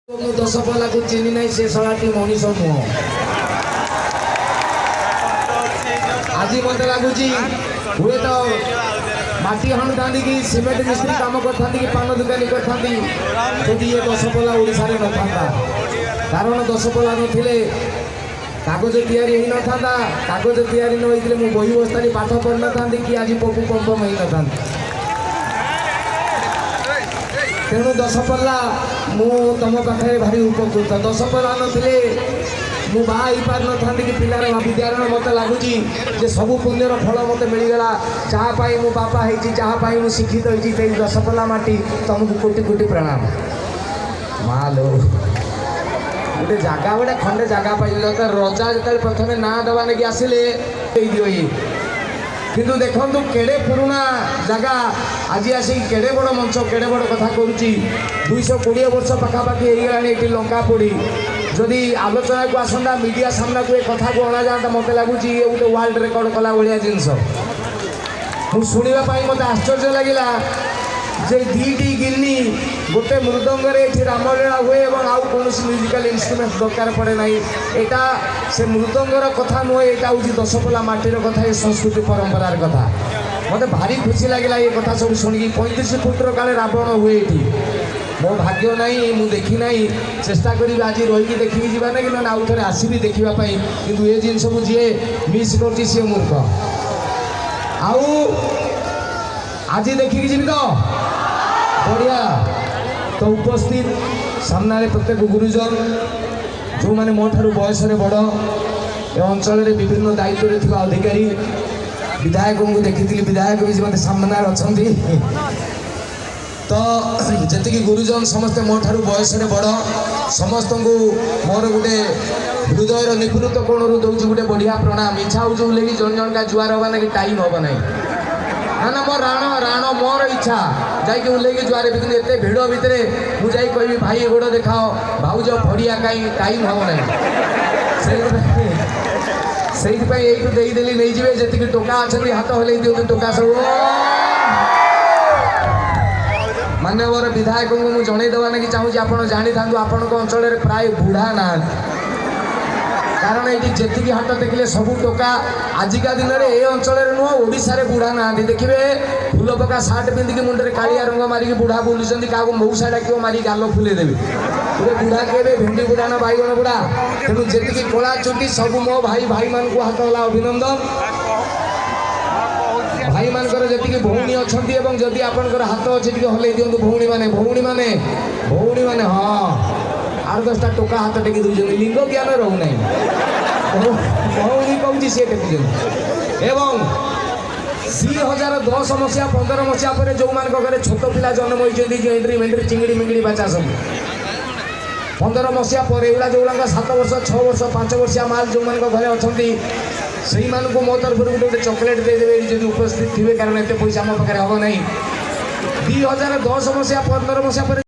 दशपल्ला को चिन्ह ना से शलाटी मनीष नुह आज मत लगुच हुए तो माटी हणु था कि सीमेंट मिस्त्री कम करता कि पान दुकानी करती ये दशपल्ला ओडिशा न था कारण दशपल्ला नथिले कागज तैयारी न था कागज तैयारी न होते मु बही बस्तानी पाठ पढ़ न था कि आज पपु पंपम हो न तेणु दशपल्ला मु तुम पाखे भारी उपकृत दशपल्ला नथिले मु बाई पार न था कि पिलार विद्यारण मत लगुच सब पुण्यर फल मत मिलगला जहाँपाई मो बापा है जहाँपाई मुझे शिक्षित होती दशपल्ला माटी तुमको कोटि कोटि प्रणाम मालो गोटे जगह गोटे खंडे जगह पाई रजा जो प्रथम ना दवा लगे आसिले दियो ये किंतु देखु केड़े पुराना जगह आज आसिक केड़े बड़ मंच केड़े बड़ कथा करुच्ची 220 वर्ष पखापाखि होगा ये लंका पोड़ी जदि आलोचना को आसंता मीडिया सामना को कथा को अणा जाता मत लगुच ये गोटे वर्ल्ड रेकर्ड कला भाया जिनस मुझे मत आश्चर्य लगे जे दीटी गिन्नी गोटे मृदंगरे रामलीला हुए और आउ कौन म्यूजिकल इन्स्ट्रुमेंट दरकार पड़े ना यहाँ से मृदंगर कथा नुहे यहाँ हूँ दशपल्ला माटीर कथा ये संस्कृति परंपरार कथा मत भारी खुशी लगे ये कथा सब शुणिकी 35 फुटर काले रावण हुए ये मो भाग्य नहीं मु देखी ना चेष्टा करी आज रही देखिकी जाना कि ना आउ थे आसबि देखापी कि ये जिन सब जी मिस कर सी मूर्ख आउ आज देखिकी जी तो बढ़िया तो उपस्थित सामने प्रत्येक गुरुजन जो मैंने मो ठार बयस बड़ ए अंचल विभिन्न दायित्व थी अधिकारी विधायक को देखी विधायक भी मत सामने अच्छा तो जी गुरुजन समस्ते मो ठार बयस बड़ समस्त को मोर गोटे हृदय निपुणत कोण दूसरी गोटे बढ़िया प्रणाम इच्छा हो जन जन का जुआर हवा ना कि टाइम हम ना ना मोर राण राण मोर इच्छा जाकि उल्लेख जुआरे भी एत भिड़ भितर मुझे कह भाई गोड़ देखाओ भाउज फड़िया कहीं टाइम हम ना से देदेली नहीं जाए जी टोका अच्छा हाथ हल्ई दिखाते टोका सब मानवर विधायक को मुझे जनईदेवा ना कि चाहूँगी आप जानी था आपण अंचल प्राय बुढ़ा ना कारण ये जी हाथ देखिले सबू टोका आजिका दिन में ये अंचल नुह ओडिशा बुढ़ा ना देखिए फूल पका सार्ट पिंधिकी मुंडे कालिया रंग मारिक बुढ़ा बुलूँ क्या मऊसा डाक मारिक गाल फुलेदेवी गोटे बुढ़ा कहते भेंडी बुढ़ा ना बैगण बुढ़ा तेणु जी कला चुटी सब मो भाई भाई मान को हाथ होला अभिनंदन भाई मानकर जी भौणी अच्छा जदि आपंकर हाथ अच्छे हल्ई दिंतु भौणी मैंने हाँ 8-10टा टोका हाथ टेकी दूसरी लिंग ज्ञान रोना भौणी कौन सी टेकुं एवं 2010 मसीहा 15 मसीहा पर जो मान घरे छोट पिला जन्म होती एंट्री मेंट्री चिंगड़ी मिंगड़ी बाचा सब 15 मसीहा पर एगुड़ा जो 7 वर्ष 6 वर्ष 5 वर्षिया माल जो मान घरे अच्छा से मो तरफ गोटे चॉकलेट देदेवे जो उपस्थित थे कारण एत पैसा मो पाखे हम ना 2010 मसीहा 15 मसीहा पर